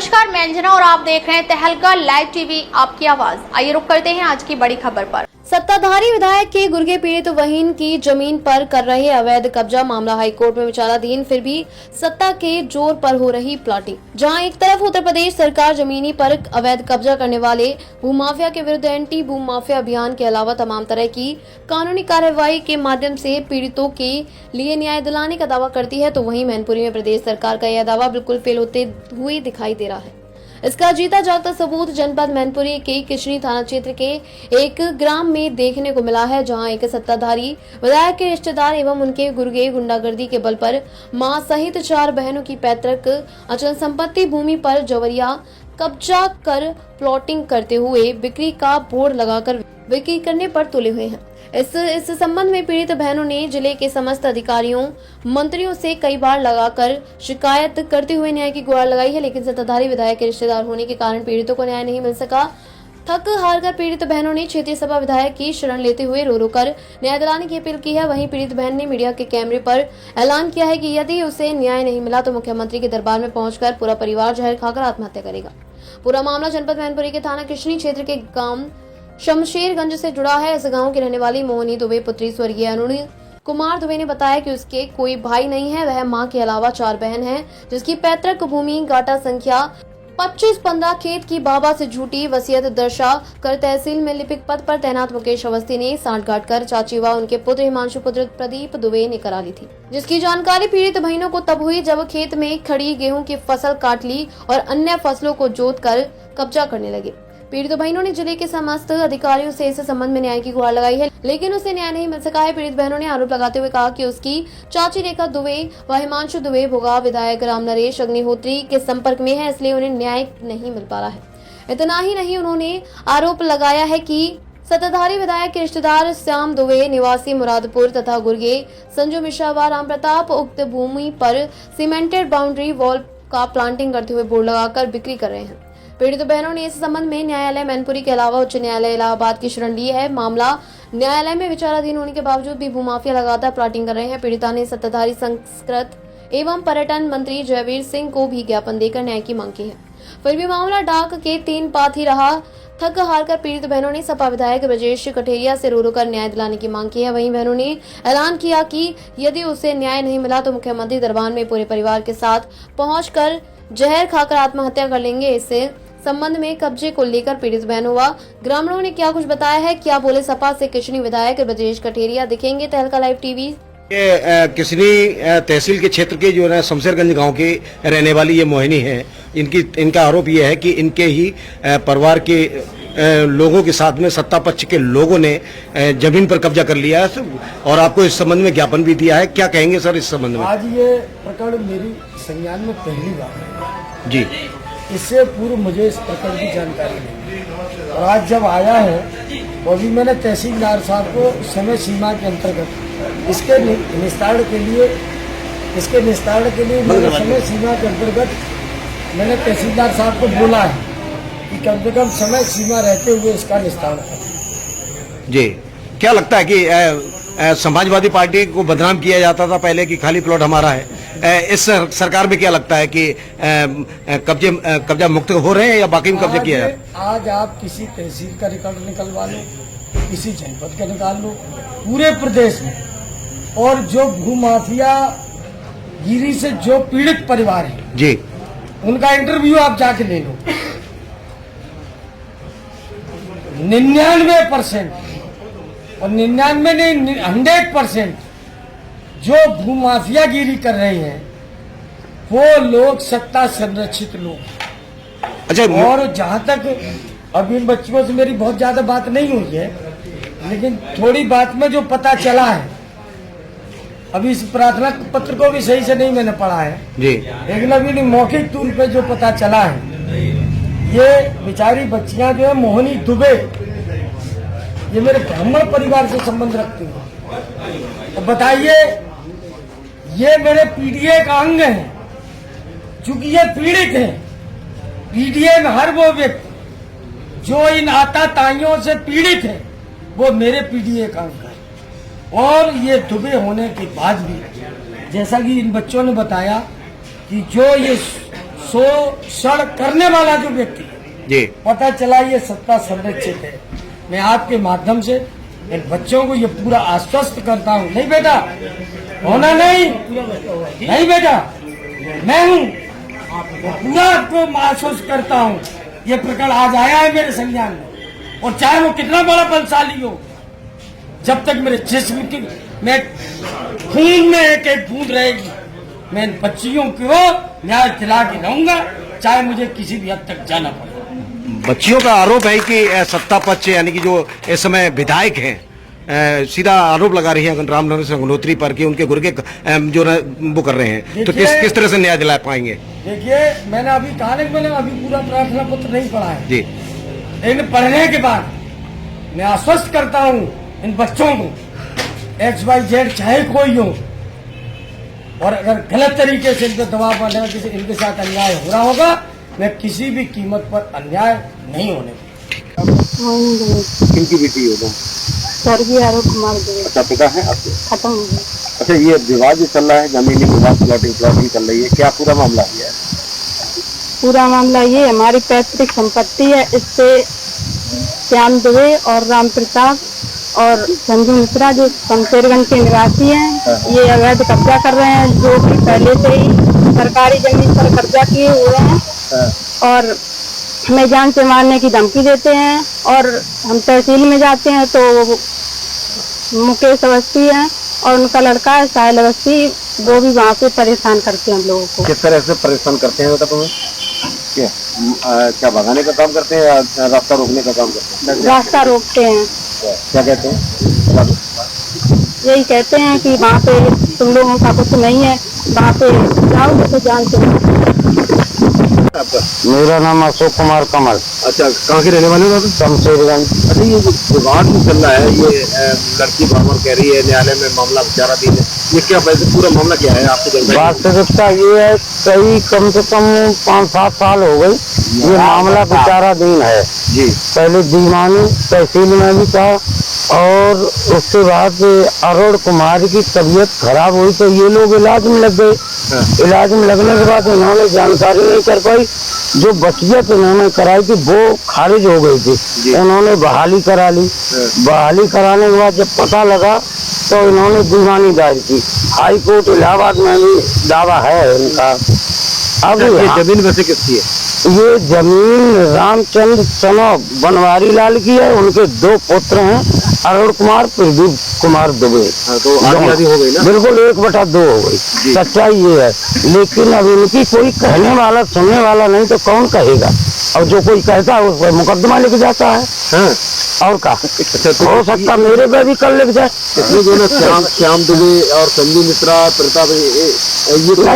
नमस्कार, मैं अंजना और आप देख रहे हैं तहलका लाइव टीवी, आपकी आवाज। आइए रुक करते हैं आज की बड़ी खबर पर। सत्ताधारी विधायक के गुर्गे पीड़ित वहीन की जमीन पर कर रहे अवैध कब्जा मामला हाईकोर्ट में विचाराधीन, फिर भी सत्ता के जोर पर हो रही प्लॉटिंग। जहां एक तरफ उत्तर प्रदेश सरकार जमीनी पर अवैध कब्जा करने वाले भूमाफिया के विरुद्ध एंटी भू माफिया अभियान के अलावा तमाम तरह की कानूनी कार्यवाही के माध्यम से पीड़ितों के लिए न्याय दिलाने का दावा करती है, तो वहीं मैनपुरी में प्रदेश सरकार का यह दावा बिल्कुल फेल होते हुए दिखाई दे रहा है। इसका जीता जागता सबूत जनपद मैनपुरी के किचनी थाना क्षेत्र के एक ग्राम में देखने को मिला है, जहां एक सत्ताधारी विधायक के रिश्तेदार एवं उनके गुर्गे गुंडागर्दी के बल पर मां सहित 4 बहनों की पैतृक अचल संपत्ति भूमि पर जबरिया कब्जा कर प्लॉटिंग करते हुए बिक्री का बोर्ड लगाकर बिक्री करने पर तुले हुए हैं। इस संबंध में पीड़ित बहनों ने जिले के समस्त अधिकारियों मंत्रियों से कई बार लगाकर शिकायत करते हुए न्याय की गुहार लगाई है, लेकिन सत्ताधारी विधायक के रिश्तेदार होने के कारण पीड़ितों को न्याय नहीं मिल सका। थक हार कर पीड़ित बहनों ने क्षेत्रीय सभा विधायक की शरण लेते हुए रो रो कर न्याय दिलाने की अपील की है। वहीं पीड़ित बहन ने मीडिया के कैमरे पर ऐलान किया है कि यदि उसे न्याय नहीं मिला तो मुख्यमंत्री के दरबार में पहुंचकर पूरा परिवार जहर खाकर आत्महत्या करेगा। पूरा मामला जनपद मैनपुरी के थाना किशनी क्षेत्र के गांव शमशेरगंज से जुड़ा है। इस गांव की रहने वाली मोहनी दुबे पुत्री स्वर्गीय अरुण कुमार दुबे ने बताया कि उसके कोई भाई नहीं है, वह मां के अलावा 4 बहन हैं, जिसकी पैतृक भूमि गाटा संख्या 25-15 खेत की बाबा से झूठी वसीयत दर्शा कर तहसील में लिपिक पद पर तैनात मुकेश अवस्थी ने सांठगांठ कर चाची व उनके पुत्र हिमांशु पुत्र प्रदीप दुबे ने करा ली थी, जिसकी जानकारी पीड़ित बहनों को तब हुई जब खेत में खड़ी गेहूं की फसल काट ली और अन्य फसलों को जोत कर कब्जा करने लगे। पीड़ित बहनों ने जिले के समस्त अधिकारियों से इस संबंध में न्याय की गुहार लगाई है, लेकिन उसे न्याय नहीं मिल सका है। पीड़ित बहनों ने आरोप लगाते हुए कहा कि उसकी चाची रेखा दुबे व हिमांशु दुबे भोगा विधायक राम नरेश अग्निहोत्री के संपर्क में है, इसलिए उन्हें न्याय नहीं मिल पा रहा है। इतना ही नहीं, उन्होंने आरोप लगाया है कि सत्ताधारी विधायक के रिश्तेदार श्याम दुबे निवासी मुरादपुर तथा गुर्गे संजू मिश्रा व राम प्रताप उक्त भूमि पर सीमेंटेड बाउंड्री वॉल का प्लांटिंग करते हुए बोर्ड लगाकर बिक्री कर रहे हैं। पीड़ित बहनों ने इस संबंध में न्यायालय मैनपुरी के अलावा उच्च न्यायालय इलाहाबाद की शरण ली है। मामला न्यायालय में विचाराधीन होने के बावजूद भी भूमाफिया लगातार प्लॉटिंग कर रहे हैं। पीड़िता ने सत्ताधारी संस्कृत एवं पर्यटन मंत्री जयवीर सिंह को भी ज्ञापन देकर न्याय की मांग की है, फिर भी मामला डाक के 3 पात ही रहा। थक हार कर पीड़ित बहनों ने सपा विधायक ब्रजेश कठेरिया से रो रो कर न्याय दिलाने की मांग की है। वहीं बहनों ने ऐलान किया कि यदि उसे न्याय नहीं मिला तो मुख्यमंत्री दरबार में पूरे परिवार के साथ पहुंचकर जहर खाकर आत्महत्या कर लेंगे। इससे संबंध में कब्जे को लेकर पीड़ित बहनों व ग्रामीणों ने क्या कुछ बताया है, क्या बोले सपा से किशनी विधायक ब्रजेश कठेरिया, दिखेंगे तहलका लाइव टीवी। किशनी तहसील के क्षेत्र के जो है शमशेरगंज गांव के रहने वाली ये मोहिनी है, इनका आरोप ये है कि इनके ही परिवार के लोगों के साथ में सत्ता पक्ष के लोगों ने जमीन पर कब्जा कर लिया है और आपको इस संबंध में ज्ञापन भी दिया है। क्या कहेंगे सर इस संबंध में? आज ये प्रकरण मेरी संज्ञान में पहली बार है जी, इससे पूर्व मुझे इस प्रकरण की जानकारी नहीं, और आज जब आया है तो अभी मैंने तहसीलदार साहब को समय सीमा के अंतर्गत इसके निस्तारण के लिए मैंने समय सीमा के अंतर्गत मैंने तहसीलदार साहब को बोला है कि कम से कम समय सीमा रहते हुए इसका निस्तारण करें। जी, क्या लगता है कि समाजवादी पार्टी को बदनाम किया जाता था पहले कि खाली प्लॉट हमारा है, इस सरकार में क्या लगता है कि कब्जा मुक्त हो रहे हैं या बाकी में कब्जा किया है? आज आप किसी तहसील का रिकॉर्ड निकलवा लो, किसी जनपद का निकाल लो, पूरे प्रदेश में, और जो भूमाफिया गिरी से जो पीड़ित परिवार है जी, उनका इंटरव्यू आप जाके ले लो। 99% और 99 नहीं 100% जो भूमाफियागिरी कर रहे हैं वो लोग सत्ता संरक्षित लोग। अच्छा, और जहां तक अब इन बच्चों से मेरी बहुत ज्यादा बात नहीं हुई है, लेकिन थोड़ी बात में जो पता चला है, अभी इस प्रार्थना पत्र को भी सही से नहीं मैंने पढ़ा है जी, लेकिन अभी मौखिक तौर पे जो पता चला है, ये बेचारी बच्चियां जो है मोहनी दुबे, ये मेरे ब्राह्मण परिवार से संबंध रखती हैं। तो बताइए, ये मेरे पीडीए का अंग है, चूंकि ये पीड़ित है। पीडीए में हर वो व्यक्ति जो इन आताताइयों से पीड़ित है वो मेरे पीडीए का अंग है। और ये दुबे होने के बाद भी, जैसा कि इन बच्चों ने बताया कि जो ये शोषण करने वाला जो व्यक्ति है, जी पता चला ये सत्ता संरक्षित है। मैं आपके माध्यम से इन बच्चों को ये पूरा आश्वस्त करता हूँ, नहीं बेटा होना नहीं बेटा, मैं हूँ, पूरा आपको महसूस करता हूँ। ये प्रकरण आज आया है मेरे संज्ञान में, और चाहे वो कितना बड़ा बलशाली हो, जब तक मेरे जिस्म की मैं खून में एक बूंद रहेगी, मैं इन बच्चियों को न्याय दिला के रहूंगा, चाहे मुझे किसी भी हद तक जाना पड़े। बच्चियों का आरोप है कि सत्ता पक्ष यानी कि जो इस समय विधायक हैं सीधा आरोप लगा रही है राम नरेश अग्नोत्री पर कि उनके गुर्गे जो वो कर रहे हैं, तो किस तरह से न्याय दिला पाएंगे? देखिए, मैंने अभी कहा नहीं, मैंने अभी पूरा प्रार्थना पत्र नहीं पढ़ा है जी, लेकिन पढ़ने के बाद मैं आश्वस्त करता हूँ इन बच्चों को, XYZ चाहे कोई हो, और अगर गलत तरीके से इन पर दबाव बनाने किसी इनके साथ अन्याय हो रहा होगा, मैं किसी भी कीमत पर अन्याय नहीं होने दूंगा। किनकी बेटी होगा? स्वर्गीय आरोप कुमार दुबे। अच्छा, पिता है आपके? खत्म हो गया। अच्छा, ये विवाद जो चल रहा है, जमीनी विवाद, प्लॉटिंग चल रही है, क्या पूरा मामला है? पूरा मामला ये हमारी पैतृक संपत्ति है, इससे श्याम दुबे और राम प्रताप और संजू मिश्रा जो शमशेरगंज के निवासी हैं, ये अवैध कब्जा कर रहे हैं, जो कि पहले से ही सरकारी जमीन पर कब्जा किए हुए हैं और हमें जान से मारने की धमकी देते हैं। और हम तहसील में जाते हैं तो मुकेश अवस्थी है और उनका लड़का है साहिल अवस्थी, वो भी वहाँ पे परेशान करते हैं हम लोगों को। किस तरह से परेशान करते हैं? बता, क्या भगाने का काम करते हैं या रास्ता रोकने का काम करते हैं? रास्ता रोकते हैं। क्या कहते हैं? यही कहते हैं कि वहाँ पे तुम लोगों का कुछ नहीं है, वहाँ पे जाओ तो जान से। मेरा नाम अशोक कुमार कमल। अच्छा, कहाँ के रहने वाले हो? शमशेरगंज। अच्छा, ये जो विवाद जो चल रहा है, ये लड़की बार कह रही है न्यायालय में मामला विचाराधीन है, ये क्या पूरा मामला क्या है आपको जानकारी? वास्तविकता ये है, कम से कम 5-7 साल हो गई ये मामला विचाराधीन है जी। पहले दीवानी तहसील में भी था और उसके बाद अरुण कुमार की तबीयत खराब हुई तो ये लोग इलाज में लग गए। इलाज में लगने के बाद उन्होंने जानकारी नहीं कर पाई, जो वसीयत उन्होंने कराई थी वो खारिज हो गई थी। उन्होंने बहाली करा ली। बहाली कराने के बाद जब पता लगा तो इन्होंने दीवानी दायर की। हाई कोर्ट इलाहाबाद में भी दावा है इनका। अब ये जमीन वैसे किसकी है? ये जमीन रामचंद्र सनोब बनवारी लाल की है, उनके 2 पुत्र हैं, अरुण कुमार, प्रदीप कुमार दुबे। तो आधी हो गई ना? बिल्कुल 1/2 हो गई। सच्चाई ये है, लेकिन अब इनकी कोई कहने वाला सुनने वाला नहीं तो कौन कहेगा? और जो कोई कहता है उस पर मुकदमा लिख जाता है। हाँ। और का अच्छा, तो हो सकता मेरे पे भी कल लिख जाए। इसमें जो ना श्याम दुबे और संजू मिश्रा, प्रताप, ये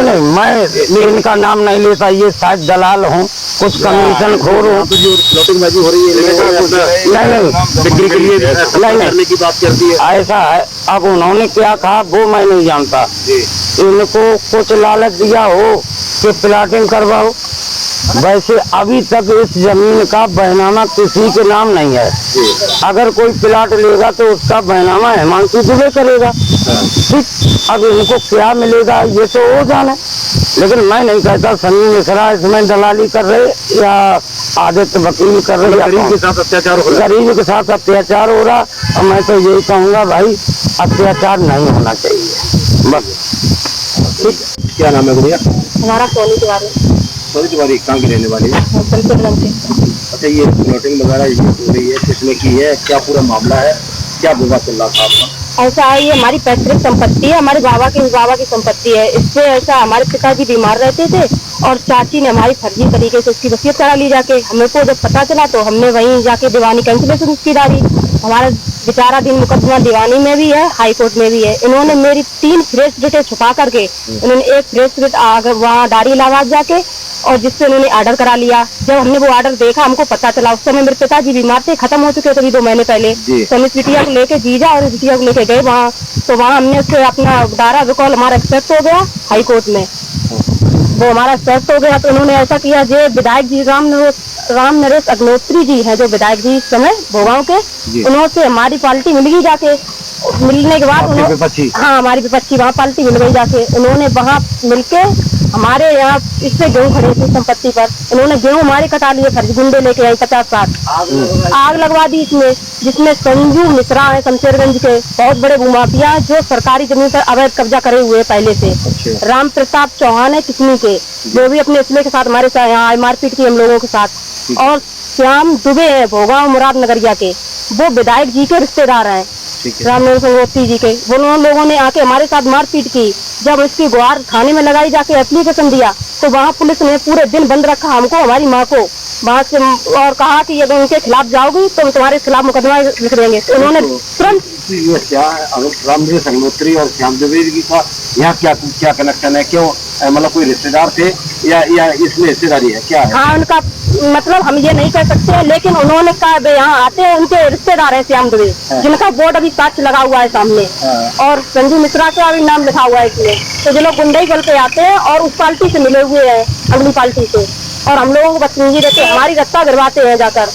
नहीं, मैं इनका नाम नहीं लेता, ये शायद दलाल हूँ, कुछ कमीशन खोर हूँ। तो जो प्लॉटिंग हो रही है, बिक्री के लिए करने की बात करती है, ऐसा है। अब उन्होंने क्या कहा वो मैं नहीं जानता। इनको कुछ लालच दिया हो कि प्लॉटिंग करवाओ, वैसे अभी तक इस जमीन का बहनामा किसी के नाम नहीं है। अगर कोई प्लाट लेगा तो उसका बहनामा हिमांशु दुबे करेगा। ठीक, अब इनको क्या मिलेगा ये तो वो जाने, लेकिन मैं नहीं कहता संजू मिश्रा इसमें दलाली कर रहे या आदित्य वकील कर रहे, गरीब के साथ अत्याचार हो रहा है। गरीब के साथ अत्याचार हो रहा। और मैं तो यही कहूँगा भाई, अत्याचार नहीं होना चाहिए बस। ठीक, क्या नाम है भैया? हमारा सोनी तिवारी। सोनी तिवारी कहाँ की रहने वाली है? अच्छा, ये प्लॉटिंग वगैरह ये हो रही है, किसने की है, क्या पूरा मामला है, क्या विवाद चल रहा था आपका? ऐसा है, ये हमारी पैतृक संपत्ति है, हमारे बाबा की संपत्ति है। इससे ऐसा हमारे पिताजी बीमार रहते थे और चाची ने हमारी फर्जी तरीके से उसकी वसीयत करा ली जाके। हमें को जब पता चला तो हमने वहीं जाके दीवानी कैंसिलेशन उसकी डाली। हमारा विचाराधीन मुकदमा दीवानी में भी है, हाई कोर्ट में भी है। इन्होंने मेरी 3 फ्रेश रिटें छुपा करके उन्होंने 1 फ्रेश रिट वहाँ डारी इलाहाबाद जाके, और जिससे उन्होंने ऑर्डर करा लिया। जब हमने वो ऑर्डर देखा, हमको पता चला उस समय मेरे पिताजी बीमार थे, खत्म हो चुके थे अभी 2 महीने पहले। तो हम इस बिटिया को लेके जीजा और इस बिटिया को लेके गए वहाँ, तो वहाँ हमने उससे अपना दारा रिकॉल हमारा एक्सेप्ट हो गया हाई कोर्ट में, वो हमारा एक्सेप्ट हो गया। तो उन्होंने ऐसा किया, जो विधायक जी राम नरेश अग्नोत्री जी है, जो विधायक जी इस समय भोगांव के, उन्होंने हमारी पार्टी मिल गई जाके। मिलने के बाद हाँ, हमारी विपक्षी वहाँ पार्टी मिल गई जाके। उन्होंने वहाँ मिलके हमारे यहाँ इससे गेहूँ खड़े थे संपत्ति पर, इन्होंने गेहूँ हमारे कटा लिए, फर्जी गुंडे लेके आई 50-60 आग लगवा दी इसमें, जिसमें संजू मिश्रा है शमशेरगंज के बहुत बड़े भूमाफिया जो सरकारी जमीन पर अवैध कब्जा करे हुए पहले से। राम प्रताप चौहान है किसनी के, जो भी अपने इसमें के साथ हमारे साथ यहाँ आए, मारपीट की हम लोगों के साथ। और श्याम दुबे है भोगांव मुराद नगरिया के, वो विधायक जी के रिश्तेदार हैं रामनगर संगोत्री जी के। वो लोगों ने आके हमारे साथ मारपीट की। जब इसकी गुहार थाने में लगाई, जाके एप्लीकेशन दिया, तो वहाँ पुलिस ने पूरे दिन बंद रखा हमको, हमारी माँ को वहाँ से, और कहा कि अगर उनके खिलाफ जाओगी तो तुम्हारे खिलाफ मुकदमा लिख देंगे। तो उन्होंने तुरंत ये क्या रामनगर संगोत्री और श्याम दुबे जी का यहाँ क्या कनेक्शन है? क्यों, मतलब कोई रिश्तेदार थे या इसमें हिस्सेदारी है, क्या है? हाँ, उनका मतलब हम ये नहीं कह सकते हैं, लेकिन उन्होंने कहा यहाँ आते हैं, उनके रिश्तेदार है श्याम दुबे, जिनका बोर्ड अभी साक्ष्य लगा हुआ है सामने, और संजू मिश्रा का भी नाम लिखा हुआ है इसमें। तो जो लोग गुंडई बल पे आते हैं और उस पार्टी से मिले हुए हैं, अगली पार्टी से, और हम लोगों को बदतमीजी देते, हमारी रत्ता गिरवाते हैं जाकर।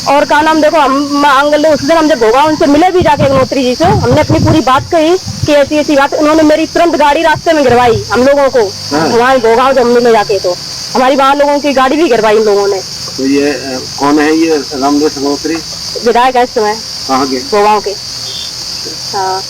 और का नाम देखो, हम आंगल उस दिन हम जब भोगा उनसे मिले भी जाके अग्नोत्री जी से, हमने अपनी पूरी बात कही कि ऐसी ऐसी बात। उन्होंने मेरी तुरंत गाड़ी रास्ते में गिरवाई हम लोगों को, वहाँ भोगांव जब मिले जाके, तो हमारी वहाँ लोगों की गाड़ी भी गिरवाई इन लोगों ने। तो ये कौन है ये रामनगर संगोत्री? विधायक है इस समय कहाँ के? भोगांव के। हाँ,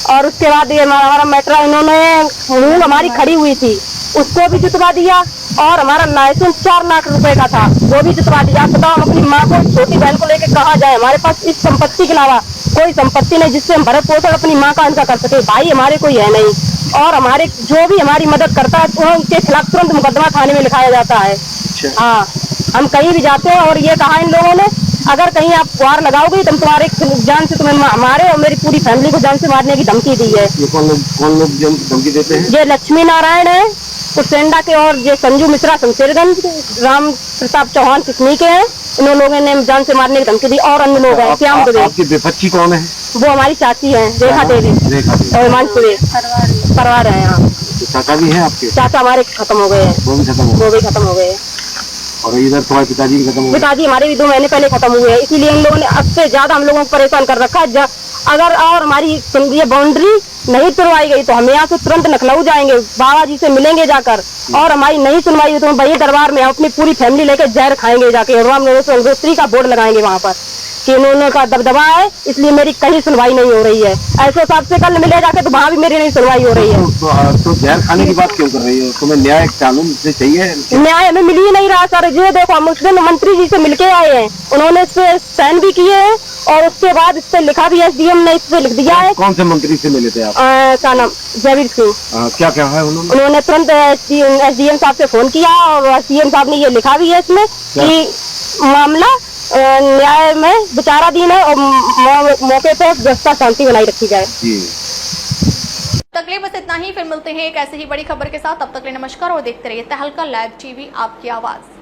और उसके बाद ये हमारा मेट्रो, इन्होंने मूंग हमारी खड़ी हुई थी उसको भी जुतवा दिया, और हमारा लाइसेंस 4 लाख रुपए का था वो भी जुतवा दिया। बताओ हम अपनी माँ को, छोटी बहन को लेके कहाँ जाए? हमारे पास इस संपत्ति के अलावा कोई संपत्ति नहीं जिससे हम भरत पोषण अपनी माँ का इनका कर सके। भाई हमारे कोई है नहीं, और हमारे जो भी हमारी मदद करता है तो उनके खिलाफ तुरंत मुकदमा थाने में लिखाया जाता है। हाँ, हम कहीं भी जाते हैं, और ये कहा इन लोगों ने, अगर कहीं आप गुहार लगाओगे तो तुम्हारे जान से, तुम्हें हमारे और मेरी पूरी फैमिली को जान से मारने की धमकी दी है। ये कौन लोग धमकी देते हैं? ये लक्ष्मी नारायण है कुरसेंडा के, और ये संजू मिश्रा शमशेरगंज, राम प्रताप चौहान किसनी के हैं। इन लोगों ने जान से मारने की धमकी दी, और अन्य लोग हैं। श्याम दुबे, आपकी विपक्षी कौन है? वो हमारी चाची है रेखा देवी, और हिमांशु परिवार है यहाँ। चाचा भी है आपके? चाचा हमारे खत्म हो गए हैं, वो भी खत्म हो गए। और इधर तुम्हारे पिताजी भी खत्म हुए? पिताजी हमारे भी 2 महीने पहले खत्म हुए हैं, इसीलिए इन लोगों ने अब से ज्यादा हम लोगों को परेशान कर रखा है। अगर और हमारी ये बाउंड्री नहीं तुड़वाई गई तो हम यहाँ से तुरंत लखनऊ जाएंगे, बाबा जी से मिलेंगे जाकर, और हमारी नहीं सुनवाई हुई तो भैया दरबार में हम अपनी पूरी फैमिली लेकर जहर खाएंगे जाके, और रामनगर संगोत्री का बोर्ड लगाएंगे वहाँ पर कि इन्होंने का दबदबा है, इसलिए मेरी कहीं सुनवाई नहीं हो रही है। ऐसे हिसाब से कल मिले जाके तो वहाँ भी मेरी नहीं सुनवाई हो रही है। तो जहर खाने की बात क्यों कर रही हो? तुम्हें न्याय कानून से चाहिए? न्याय हमें मिल ही नहीं रहा सर। ये देखो, हम उस दिन मंत्री जी से मिलके आए हैं, उन्होंने इस पे साइन भी किए हैं, और उसके बाद इस पे लिखा भी, SDM ने इस पे लिख दिया है। कौन से मंत्री से मिले थे आप? क्या नाम, जयवीर सिंह। क्या क्या है उन्होंने तुरंत SDM साहब से फोन किया, और SDM साहब ने ये लिखा भी है इसमें कि मामला न्याय में विचाराधीन है, और मौके पर व्यवस्था शांति बनाई रखी जाए। तकलीफ बस इतना ही, फिर मिलते हैं एक ऐसे ही बड़ी खबर के साथ। तब तक के लिए नमस्कार, और देखते रहिए तहलका लाइव टीवी, आपकी आवाज।